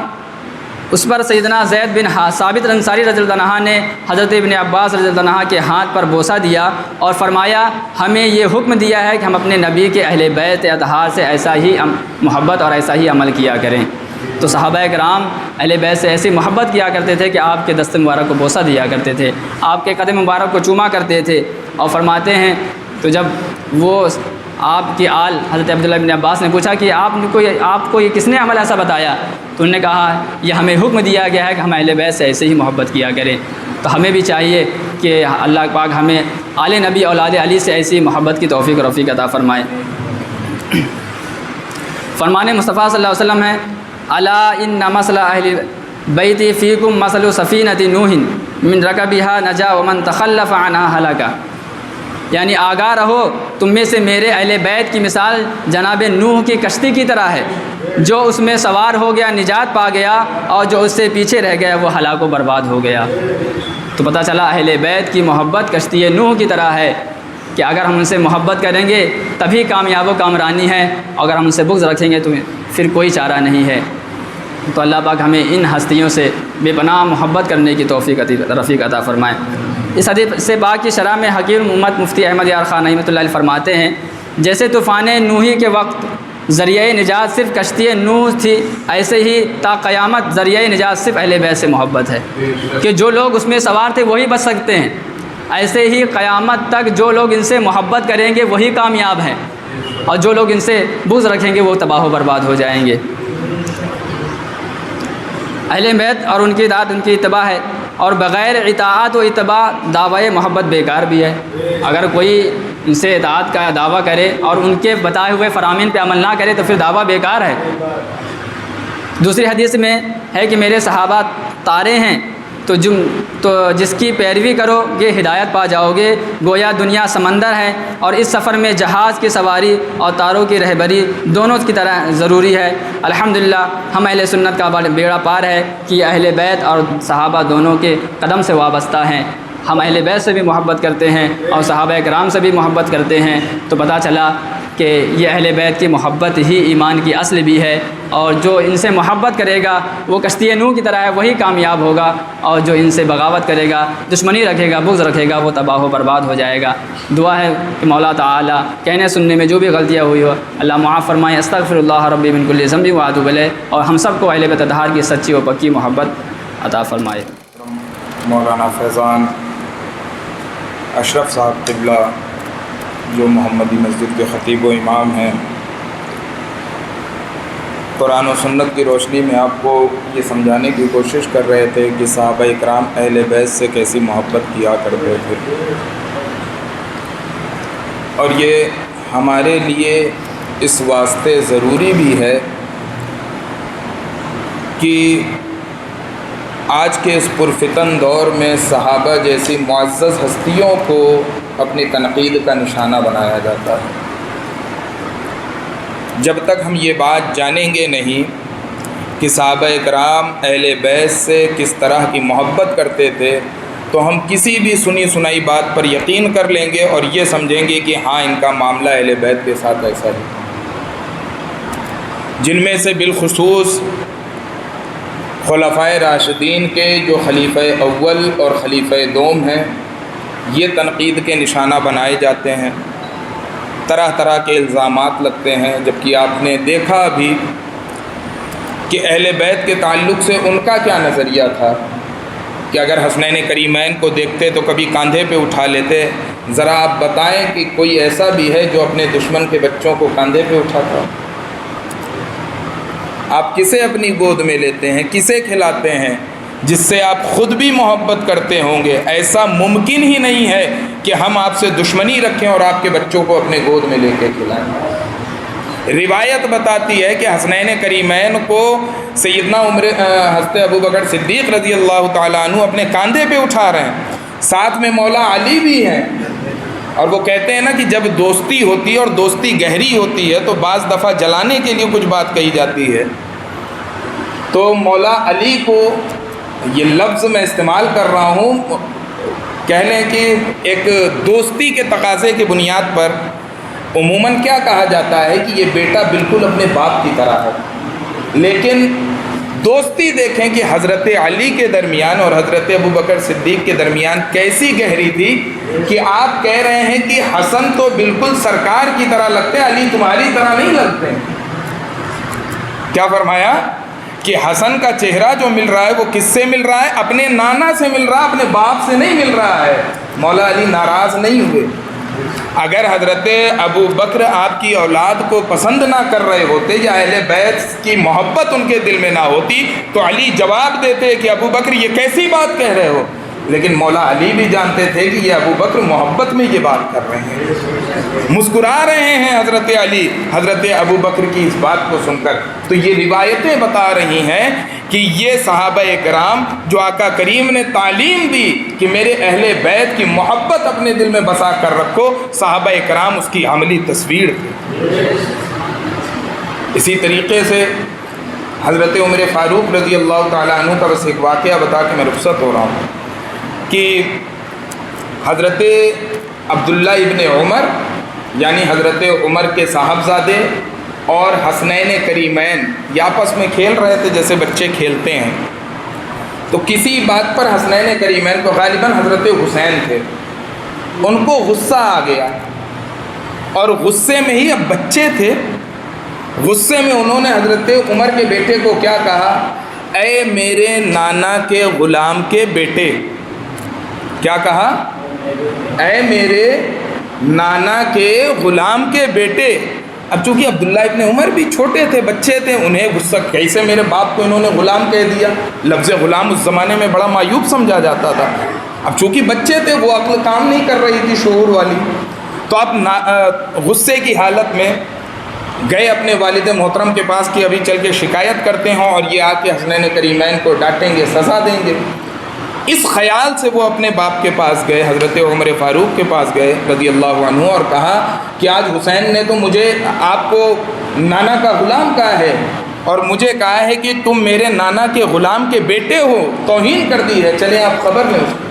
اس پر سیدنا زید بن ثابت انصاری رضی اللہ عنہ نے حضرت ابن عباس رضی اللہ عنہ کے ہاتھ پر بوسہ دیا اور فرمایا ہمیں یہ حکم دیا ہے کہ ہم اپنے نبی کے اہل بیت اطہار سے ایسا ہی محبت اور ایسا ہی عمل کیا کریں۔ تو صحابہ کرام اہل بیت سے ایسی محبت کیا کرتے تھے کہ آپ کے دست مبارک کو بوسہ دیا کرتے تھے، آپ کے قدم مبارک کو چوما کرتے تھے، اور فرماتے ہیں تو جب وہ آپ کی آل حضرت عبداللہ بن عباس نے پوچھا کہ آپ کو یہ کس نے عمل ایسا بتایا، تو انہوں نے کہا یہ ہمیں حکم دیا گیا ہے کہ ہم اہل بیت سے ایسے ہی محبت کیا کریں۔ تو ہمیں بھی چاہیے کہ اللہ پاک ہمیں آل نبی اولاد علی سے ایسی محبت کی توفیق و رفیق عطا فرمائے۔ فرمان مصطفیٰ صلی اللہ علیہ وسلم ہے الا ان مثل اہل بیت فیکم مثل سفینۃ نوح من رکبها نجا ومن تخلف عنها ہلک، یعنی آگاہ رہو تم میں سے میرے اہل بیت کی مثال جناب نوح کی کشتی کی طرح ہے، جو اس میں سوار ہو گیا نجات پا گیا اور جو اس سے پیچھے رہ گیا وہ ہلاک و برباد ہو گیا۔ تو پتہ چلا اہل بیت کی محبت کشتی نوح کی طرح ہے کہ اگر ہم ان سے محبت کریں گے تبھی کامیاب و کامرانی ہے، اگر ہم ان سے بغض رکھیں گے تو پھر کوئی چارہ نہیں ہے۔ تو اللہ پاک ہمیں ان ہستیوں سے بے پناہ محبت کرنے کی توفیق رفیق عطا فرمائے۔ اس حدیث سے پاک کی شرح میں حکیم الامت مفتی احمد یار خان رحمۃ اللہ علیہ فرماتے ہیں جیسے طوفان نوحی کے وقت ذریعہ نجات صرف کشتی نوح تھی، ایسے ہی تا قیامت ذریعہ نجات صرف اہل بیت سے محبت ہے کہ جو لوگ اس میں سوار تھے وہی بچ سکتے ہیں، ایسے ہی قیامت تک جو لوگ ان سے محبت کریں گے وہی کامیاب ہیں، اور جو لوگ ان سے بغض رکھیں گے وہ تباہ و برباد ہو جائیں گے۔ اہل بیت اور ان کی اطاعت ان کی اتباع ہے، اور بغیر اطاعت و اتباع دعوی محبت بیکار بھی ہے۔ اگر کوئی ان سے اطاعت کا دعویٰ کرے اور ان کے بتائے ہوئے فرامین پہ عمل نہ کرے تو پھر دعویٰ بیکار ہے۔ دوسری حدیث میں ہے کہ میرے صحابہ تارے ہیں، تو جس کی پیروی کرو گے ہدایت پا جاؤ گے۔ گویا دنیا سمندر ہے، اور اس سفر میں جہاز کی سواری اور تاروں کی رہبری دونوں کی طرح ضروری ہے۔ الحمدللہ ہم اہل سنت کا بیڑا پار ہے کہ اہل بیت اور صحابہ دونوں کے قدم سے وابستہ ہیں۔ ہم اہل بیت سے بھی محبت کرتے ہیں اور صحابہ کرام سے بھی محبت کرتے ہیں، تو پتہ چلا کہ یہ اہل بیت کی محبت ہی ایمان کی اصل بھی ہے، اور جو ان سے محبت کرے گا وہ کشتی نوح کی طرح ہے، وہی کامیاب ہوگا، اور جو ان سے بغاوت کرے گا، دشمنی رکھے گا، بغض رکھے گا، وہ تباہ و برباد ہو جائے گا۔ دعا ہے کہ مولا تعالیٰ کہنے سننے میں جو بھی غلطیاں ہوئی ہو اللہ معاف فرمائے۔ استغفر اللہ ربی من کل ذنب واتوب الیہ، اور ہم سب کو اہل بیت اطہار کی سچی و پکی محبت عطا فرمائے۔ مولانا فیضان اشرف صاحب قبلہ جو محمدی مسجد کے خطیب و امام ہیں، قرآن و سنت کی روشنی میں آپ کو یہ سمجھانے کی کوشش کر رہے تھے کہ صحابہ اکرام اہل بیت سے کیسی محبت کیا کرتے تھے، اور یہ ہمارے لیے اس واسطے ضروری بھی ہے کہ آج کے اس پرفتن دور میں صحابہ جیسی معزز ہستیوں کو اپنی تنقید کا نشانہ بنایا جاتا ہے۔ جب تک ہم یہ بات جانیں گے نہیں کہ صحابہ کرام اہل بیت سے کس طرح کی محبت کرتے تھے، تو ہم کسی بھی سنی سنائی بات پر یقین کر لیں گے اور یہ سمجھیں گے کہ ہاں ان کا معاملہ اہل بیت کے ساتھ ایسا ہے، جن میں سے بالخصوص خلفائے راشدین کے جو خلیفہ اول اور خلیفہ دوم ہیں یہ تنقید کے نشانہ بنائے جاتے ہیں، طرح طرح کے الزامات لگتے ہیں، جبکہ آپ نے دیکھا بھی کہ اہل بیت کے تعلق سے ان کا کیا نظریہ تھا کہ اگر حسنین کریمین کو دیکھتے تو کبھی کاندھے پہ اٹھا لیتے۔ ذرا آپ بتائیں کہ کوئی ایسا بھی ہے جو اپنے دشمن کے بچوں کو کاندھے پہ اٹھاتا؟ آپ کسے اپنی گود میں لیتے ہیں، کسے کھلاتے ہیں جس سے آپ خود بھی محبت کرتے ہوں گے؟ ایسا ممکن ہی نہیں ہے کہ ہم آپ سے دشمنی رکھیں اور آپ کے بچوں کو اپنے گود میں لے کے کھلائیں۔ روایت بتاتی ہے کہ حسنین کریمین کو سیدنا حضرت ابوبکر صدیق رضی اللہ تعالیٰ عنہ اپنے کاندھے پہ اٹھا رہے ہیں، ساتھ میں مولا علی بھی ہیں، اور وہ کہتے ہیں نا کہ جب دوستی ہوتی ہے اور دوستی گہری ہوتی ہے تو بعض دفعہ جلانے کے لیے کچھ بات کہی جاتی ہے، تو مولا علی کو یہ لفظ میں استعمال کر رہا ہوں، کہہ لیں کہ ایک دوستی کے تقاضے کی بنیاد پر عموماً کیا کہا جاتا ہے کہ یہ بیٹا بالکل اپنے باپ کی طرح ہے، لیکن دوستی دیکھیں کہ حضرت علی کے درمیان اور حضرت ابوبکر صدیق کے درمیان کیسی گہری تھی کہ آپ کہہ رہے ہیں کہ حسن تو بالکل سرکار کی طرح لگتے، علی تمہاری طرح نہیں لگتے۔ کیا فرمایا کہ حسن کا چہرہ جو مل رہا ہے وہ کس سے مل رہا ہے؟ اپنے نانا سے مل رہا ہے، اپنے باپ سے نہیں مل رہا ہے۔ مولا علی ناراض نہیں ہوئے۔ اگر حضرت ابو بکر آپ کی اولاد کو پسند نہ کر رہے ہوتے یا اہل بیت کی محبت ان کے دل میں نہ ہوتی تو علی جواب دیتے کہ ابو بکر یہ کیسی بات کہہ رہے ہو، لیکن مولا علی بھی جانتے تھے کہ یہ ابو بکر محبت میں یہ بات کر رہے ہیں، مسکرا رہے ہیں حضرت علی حضرت ابو بکر کی اس بات کو سن کر۔ تو یہ روایتیں بتا رہی ہیں کہ یہ صحابہ کرام جو آقا کریم نے تعلیم دی کہ میرے اہل بیت کی محبت اپنے دل میں بسا کر رکھو، صحابہ کرام اس کی عملی تصویر تھی۔ اسی طریقے سے حضرت عمر فاروق رضی اللہ تعالیٰ عنہ کا بس ایک واقعہ بتا کے میں رخصت ہو رہا ہوں کہ حضرت عبداللہ ابن عمر یعنی حضرت عمر کے صاحبزادے اور حسنین کریمین یہ آپس میں کھیل رہے تھے جیسے بچے کھیلتے ہیں، تو کسی بات پر حسنین کریمین کو غالباً حضرت حسین تھے، ان کو غصہ آ گیا، اور غصے میں ہی اب بچے تھے، غصے میں انہوں نے حضرت عمر کے بیٹے کو کیا کہا؟ اے میرے نانا کے غلام کے بیٹے۔ کیا کہا؟ اے میرے نانا کے غلام کے بیٹے. اب چونکہ عبداللہ ابن عمر بھی چھوٹے تھے, بچے تھے, انہیں غصہ کیسے میرے باپ کو انہوں نے غلام کہہ دیا. لفظ غلام اس زمانے میں بڑا معیوب سمجھا جاتا تھا. اب چونکہ بچے تھے, وہ عقل کام نہیں کر رہی تھی شعور والی, تو اب غصے کی حالت میں گئے اپنے والد محترم کے پاس کہ ابھی چل کے شکایت کرتے ہیں اور یہ آ کے حسنین کریمین کو ڈانٹیں گے, سزا دیں گے. اس خیال سے وہ اپنے باپ کے پاس گئے, حضرت عمر فاروق کے پاس گئے رضی اللہ عنہ, اور کہا کہ آج حسین نے تو مجھے آپ کو نانا کا غلام کہا ہے اور مجھے کہا ہے کہ تم میرے نانا کے غلام کے بیٹے ہو, توہین کر دی ہے, چلیں آپ خبر لیں اس کو.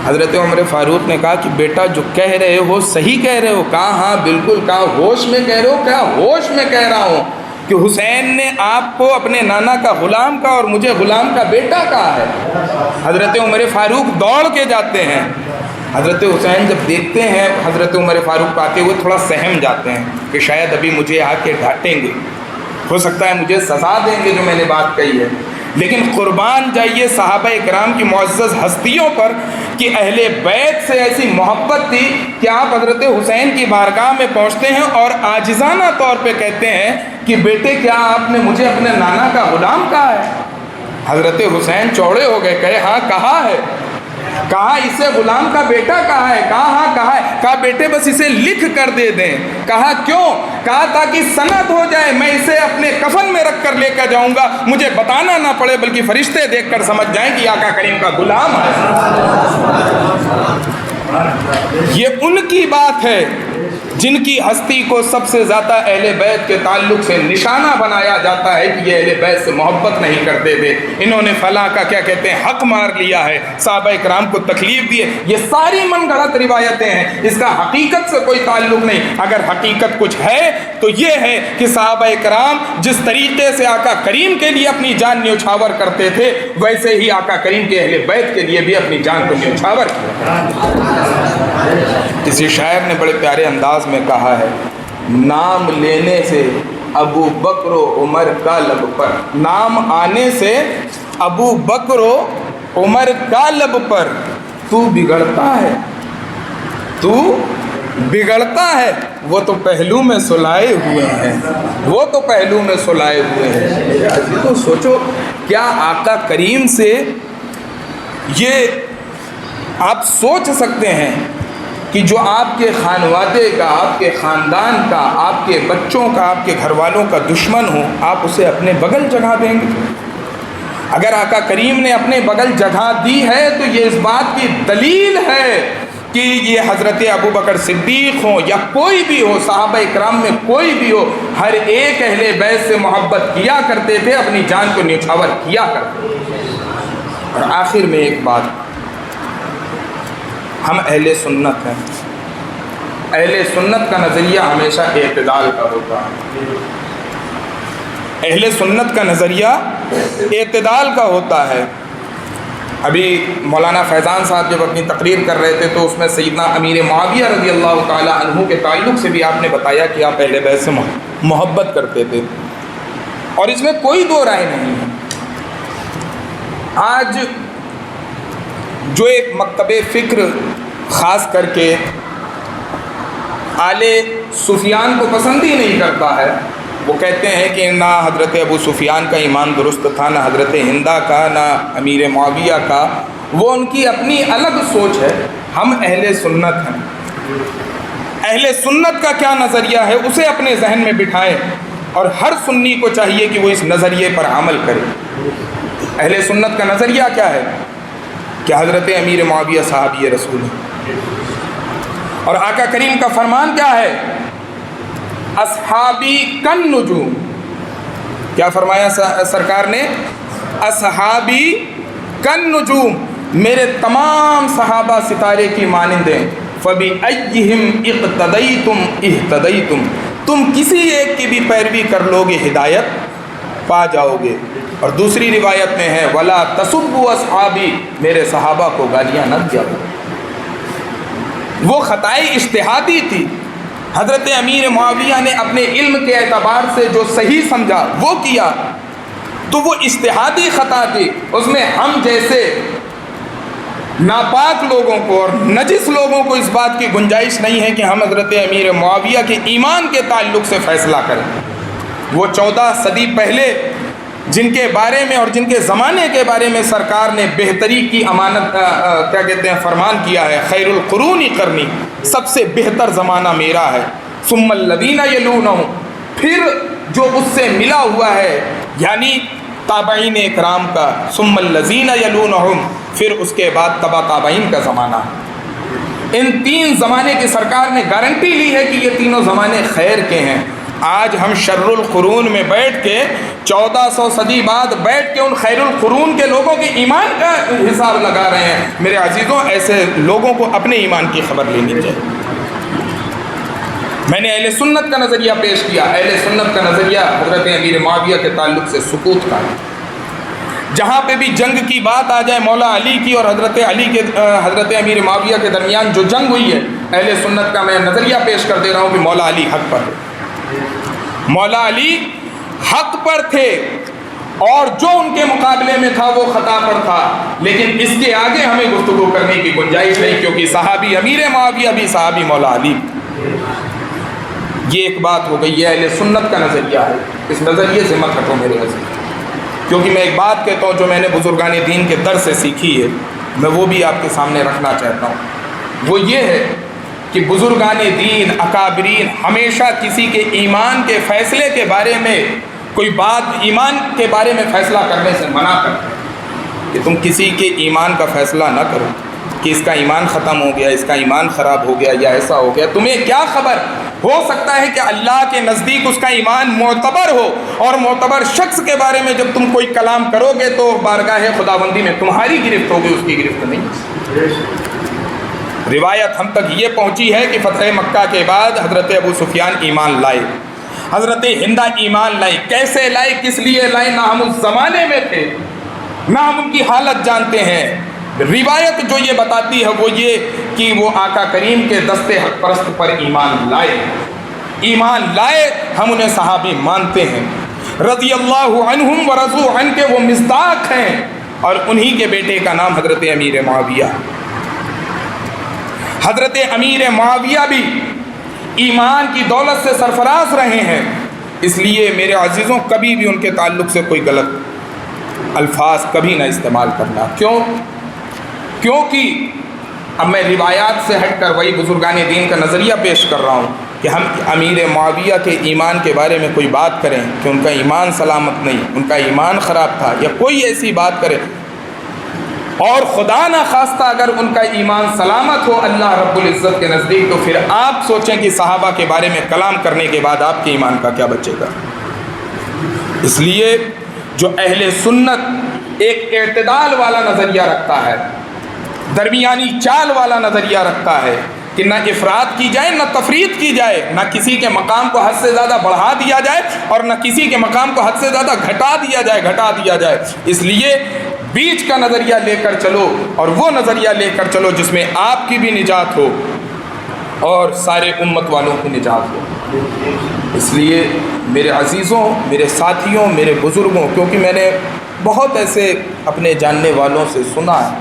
حضرت عمر فاروق نے کہا کہ بیٹا جو کہہ رہے ہو صحیح کہہ رہے ہو. کہا ہاں بالکل. کہا ہوش میں کہہ رہے ہو؟ کیا ہوش میں کہہ رہا ہوں کہ حسین نے آپ کو اپنے نانا کا غلام کہا اور مجھے غلام کا بیٹا کہا ہے. حضرت عمر فاروق دوڑ کے جاتے ہیں. حضرت حسین جب دیکھتے ہیں حضرت عمر فاروق کو آتے ہوئے, تھوڑا سہم جاتے ہیں کہ شاید ابھی مجھے آ کے ڈانٹیں گے, ہو سکتا ہے مجھے سزا دیں گے جو میں نے بات کہی ہے. لیکن قربان جائیے صحابہ کرام کی معزز ہستیوں پر کہ اہل بیت سے ایسی محبت تھی کہ آپ حضرت حسین کی بارگاہ میں پہنچتے ہیں اور عاجزانہ طور پہ کہتے ہیں کہ بیٹے کیا آپ نے مجھے اپنے نانا کا غلام کہا ہے؟ حضرت حسین چوڑے ہو گئے, کہے ہاں کہا ہے. کہا اسے غلام کا بیٹا کہا ہے؟ کہا ہاں کہا ہے. کہا بیٹے بس اسے لکھ کر دے دیں. کہا کیوں؟ کہا تاکہ سند ہو جائے, میں اسے اپنے کفن میں رکھ کر لے کر جاؤں گا, مجھے بتانا نہ پڑے بلکہ فرشتے دیکھ کر سمجھ جائیں کہ آقا کریم کا غلام ہے. یہ ان کی بات ہے جن کی ہستی کو سب سے زیادہ اہل بیت کے تعلق سے نشانہ بنایا جاتا ہے کہ یہ اہل بیت سے محبت نہیں کرتے تھے, انہوں نے فلاں کا کیا کہتے ہیں حق مار لیا ہے, صحابہ کرام کو تکلیف دی ہے. یہ ساری من گھڑت روایتیں ہیں, اس کا حقیقت سے کوئی تعلق نہیں. اگر حقیقت کچھ ہے تو یہ ہے کہ صحابہ کرام جس طریقے سے آقا کریم کے لیے اپنی جان نیوچھاور کرتے تھے, ویسے ہی آقا کریم کے اہل بیت کے لیے بھی اپنی جان کو نیوچھاور کیا. کسی شاعر نے بڑے پیارے انداز میں کہا ہے, نام لینے سے ابو بکر و عمر کا لب پر, نام آنے سے ابو بکر و عمر کا لب پر, تو بگڑتا ہے تو بگڑتا ہے, وہ تو پہلو میں سلائے ہوئے ہیں, وہ تو پہلو میں سلائے ہوئے ہیں. تو سوچو کیا آقا کریم سے یہ آپ سوچ سکتے ہیں کہ جو آپ کے خانوادے کا, آپ کے خاندان کا, آپ کے بچوں کا, آپ کے گھر والوں کا دشمن ہو, آپ اسے اپنے بغل جگہ دیں گے؟ اگر آقا کریم نے اپنے بغل جگہ دی ہے تو یہ اس بات کی دلیل ہے کہ یہ حضرت ابو بکر صدیق ہوں یا کوئی بھی ہو, صحابہ اکرام میں کوئی بھی ہو, ہر ایک اہل بیت سے محبت کیا کرتے تھے, اپنی جان کو نیچھاور کیا کرتے تھے. اور آخر میں ایک بات, ہم اہل سنت ہیں. اہل سنت کا نظریہ ہمیشہ اعتدال کا ہوتا ہے. اہل سنت کا نظریہ اعتدال کا ہوتا ہے. ابھی مولانا فیضان صاحب جب اپنی تقریر کر رہے تھے تو اس میں سیدنا امیر معاویہ رضی اللہ تعالی عنہ کے تعلق سے بھی آپ نے بتایا کہ آپ اہل بیت سے محبت کرتے تھے, اور اس میں کوئی دو رائے نہیں ہے. آج جو ایک مکتب فکر خاص کر کے آل سفیان کو پسند ہی نہیں کرتا ہے, وہ کہتے ہیں کہ نہ حضرت ابو سفیان کا ایمان درست تھا, نہ حضرت ہندہ کا, نہ امیر معاویہ کا, وہ ان کی اپنی الگ سوچ ہے. ہم اہل سنت ہیں. اہل سنت کا کیا نظریہ ہے اسے اپنے ذہن میں بٹھائیں, اور ہر سنی کو چاہیے کہ وہ اس نظریے پر عمل کرے. اہل سنت کا نظریہ کیا ہے کہ حضرت امیر معاویہ صحابی رسول ہیں, اور آقا کریم کا فرمان کیا ہے, اصحابی کن نجوم. کیا فرمایا سرکار نے؟ اصحابی کن نجوم, میرے تمام صحابہ ستارے کی مانند ہیں. فَبِأَيِّهِمْ اِقْتَدَيْتُمْ اِهْتَدَيْتُمْ, تم کسی ایک کی بھی پیروی کر لو گے ہدایت پا جاؤ گے. اور دوسری روایت میں ہے وَلَا تَسُبُّوا أَصْحَابِي, میرے صحابہ کو گالیاں نہ دیا کرو. وہ خطائے اجتہادی تھی. حضرت امیر معاویہ نے اپنے علم کے اعتبار سے جو صحیح سمجھا وہ کیا, تو وہ اجتہادی خطا تھی. اس میں ہم جیسے ناپاک لوگوں کو اور نجس لوگوں کو اس بات کی گنجائش نہیں ہے کہ ہم حضرت امیر معاویہ کے ایمان کے تعلق سے فیصلہ کریں۔ وہ 14 صدی پہلے جن کے بارے میں اور جن کے زمانے کے بارے میں سرکار نے بہتری کی امانت کیا کہتے ہیں فرمان کیا ہے، خیر القرون قرنی، سب سے بہتر زمانہ میرا ہے، ثم الذین یلونہم، پھر جو اس سے ملا ہوا ہے یعنی تابعین اکرام کا، ثم الذین یلونہم، پھر اس کے بعد تبع تابعین کا زمانہ ہے۔ ان 3 زمانے کی سرکار نے گارنٹی لی ہے کہ یہ تینوں زمانے خیر کے ہیں۔ آج ہم شر القرون میں بیٹھ کے 1400 صدی بعد بیٹھ کے ان خیر القرون کے لوگوں کے ایمان کا حساب لگا رہے ہیں۔ میرے عزیزوں، ایسے لوگوں کو اپنے ایمان کی خبر لینی چاہیے۔ میں نے اہل سنت کا نظریہ پیش کیا۔ اہل سنت کا نظریہ حضرت امیر معاویہ کے تعلق سے سکوت کا ہے۔ جہاں پہ بھی جنگ کی بات آ جائے، مولا علی کی اور حضرت امیر معاویہ کے درمیان جو جنگ ہوئی ہے، اہل سنت کا میں نظریہ پیش کر دے رہا ہوں کہ مولا علی حق پر ہے۔ مولا علی حق پر تھے اور جو ان کے مقابلے میں تھا وہ خطا پر تھا، لیکن اس کے آگے ہمیں گفتگو کرنے کی گنجائش نہیں، کیونکہ صحابی امیر معاویہ بھی صحابی مولا علی۔ یہ ایک بات ہو گئی، یہ اہل سنت کا نظریہ ہے۔ اس نظریے سے مت ہٹو میرے عزیز، کیونکہ میں ایک بات کہتا ہوں جو میں نے بزرگان دین کے در سے سیکھی ہے، میں وہ بھی آپ کے سامنے رکھنا چاہتا ہوں۔ وہ یہ ہے کہ بزرگان دین اکابرین ہمیشہ کسی کے ایمان کے فیصلے کے بارے میں کوئی بات ایمان کے بارے میں فیصلہ کرنے سے منع کرتے ہیں کہ تم کسی کے ایمان کا فیصلہ نہ کرو کہ اس کا ایمان ختم ہو گیا، اس کا ایمان خراب ہو گیا یا ایسا ہو گیا۔ تمہیں کیا خبر، ہو سکتا ہے کہ اللہ کے نزدیک اس کا ایمان معتبر ہو، اور معتبر شخص کے بارے میں جب تم کوئی کلام کرو گے تو بارگاہ خداوندی میں تمہاری گرفت ہوگی، اس کی گرفت نہیں۔ روایت ہم تک یہ پہنچی ہے کہ فتح مکہ کے بعد حضرت ابو سفیان ایمان لائے، حضرت ہندہ ایمان لائی۔ کیسے لائے، کس لیے لائے، نہ ہم اس زمانے میں تھے، نہ ہم ان کی حالت جانتے ہیں۔ روایت جو یہ بتاتی ہے وہ یہ کہ وہ آقا کریم کے دست حق پرست پر ایمان لائے، ہم انہیں صحابی مانتے ہیں، رضی اللہ عنہم ورضوا عنہ کے وہ مصداق ہیں، اور انہی کے بیٹے کا نام حضرت امیر معاویہ۔ حضرت امیر معاویہ بھی ایمان کی دولت سے سرفراز رہے ہیں، اس لیے میرے عزیزوں کبھی بھی ان کے تعلق سے کوئی غلط الفاظ کبھی نہ استعمال کرنا۔ کیونکہ اب میں روایات سے ہٹ کر وہی بزرگان دین کا نظریہ پیش کر رہا ہوں کہ ہم امیر معاویہ کے ایمان کے بارے میں کوئی بات کریں کہ ان کا ایمان سلامت نہیں، ان کا ایمان خراب تھا، یا کوئی ایسی بات کرے، اور خدا نہ خواستہ اگر ان کا ایمان سلامت ہو اللہ رب العزت کے نزدیک، تو پھر آپ سوچیں کہ صحابہ کے بارے میں کلام کرنے کے بعد آپ کے ایمان کا کیا بچے گا۔ اس لیے جو اہل سنت ایک اعتدال والا نظریہ رکھتا ہے، درمیانی چال والا نظریہ رکھتا ہے کہ نہ افراط کی جائے نہ تفریط کی جائے، نہ کسی کے مقام کو حد سے زیادہ بڑھا دیا جائے اور نہ کسی کے مقام کو حد سے زیادہ گھٹا دیا جائے، اس لیے بیچ کا نظریہ لے کر چلو، اور وہ نظریہ لے کر چلو جس میں آپ کی بھی نجات ہو اور سارے امت والوں کی نجات ہو۔ اس لیے میرے عزیزوں، میرے ساتھیوں، میرے بزرگوں، کیونکہ میں نے بہت ایسے اپنے جاننے والوں سے سنا ہے،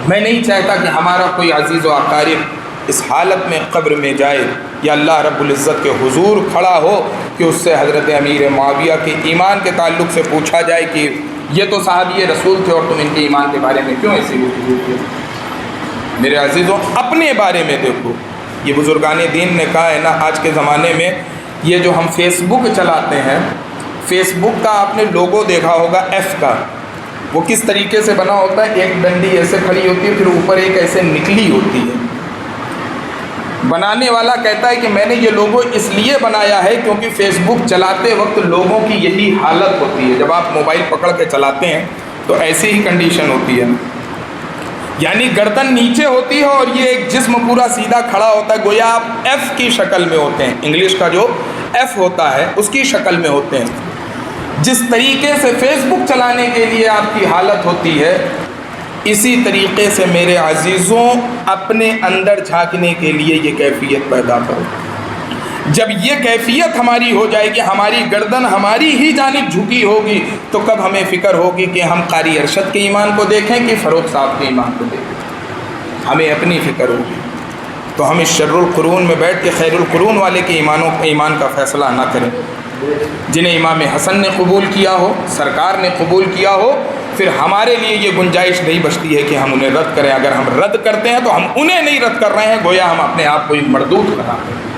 میں نہیں چاہتا کہ ہمارا کوئی عزیز و اقارب اس حالت میں قبر میں جائے یا اللہ رب العزت کے حضور کھڑا ہو کہ اس سے حضرت امیر معاویہ کے ایمان کے تعلق سے پوچھا جائے کہ یہ تو صحابی رسول تھے اور تم ان کے ایمان کے بارے میں کیوں ایسی گفتگو کی۔ میرے عزیزوں، اپنے بارے میں دیکھو، یہ بزرگان دین نے کہا ہے نا، آج کے زمانے میں یہ جو ہم فیس بک چلاتے ہیں، فیس بک کا آپ نے لوگو دیکھا ہوگا ایف کا، وہ کس طریقے سے بنا ہوتا ہے، ایک ڈنڈی ایسے کھڑی ہوتی ہے، پھر اوپر ایک ایسے نکلی ہوتی ہے۔ بنانے والا کہتا ہے کہ میں نے یہ لوگو اس لیے بنایا ہے کیونکہ فیس بک چلاتے وقت لوگوں کی یہی حالت ہوتی ہے، جب آپ موبائل پکڑ کے چلاتے ہیں تو ایسی ہی کنڈیشن ہوتی ہے، یعنی گردن نیچے ہوتی ہے اور یہ ایک جسم پورا سیدھا کھڑا ہوتا ہے، گویا آپ ایف کی شکل میں ہوتے ہیں، انگلش کا جو ایف ہوتا ہے اس کی شکل میں ہوتے ہیں۔ جس طریقے سے فیس بک چلانے کے لیے آپ کی حالت ہوتی ہے، اسی طریقے سے میرے عزیزوں اپنے اندر جھانکنے کے لیے یہ کیفیت پیدا کرو۔ جب یہ کیفیت ہماری ہو جائے گی، ہماری گردن ہماری ہی جانب جھکی ہوگی، تو کب ہمیں فکر ہوگی کہ ہم قاری ارشد کے ایمان کو دیکھیں کہ فروخ صاحب کے ایمان کو دیکھیں؟ ہمیں اپنی فکر ہوگی۔ تو ہم اس شر القرون میں بیٹھ کے خیر القرون والے کے ایمان کا فیصلہ نہ کریں، جنہیں امام حسن نے قبول کیا ہو، سرکار نے قبول کیا ہو، پھر ہمارے لیے یہ گنجائش نہیں بچتی ہے کہ ہم انہیں رد کریں۔ اگر ہم رد کرتے ہیں تو ہم انہیں نہیں رد کر رہے ہیں، گویا ہم اپنے آپ کو ایک مردود قرار دیں۔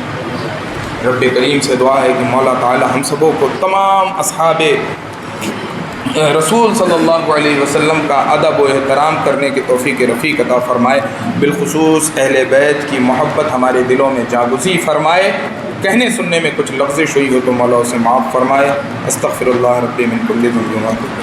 رب کریم سے دعا ہے کہ مولا تعالی ہم سبوں کو تمام اصحاب رسول صلی اللہ علیہ وسلم کا ادب و احترام کرنے کی توفیق رفیق عطا فرمائے، بالخصوص اہل بیت کی محبت ہمارے دلوں میں جاگزی فرمائے۔ کہنے سننے میں کچھ لفظش ہوئی ہو تو مولا اسے معاف فرمائے۔ استغفر اللہ ربی من کل ذنب۔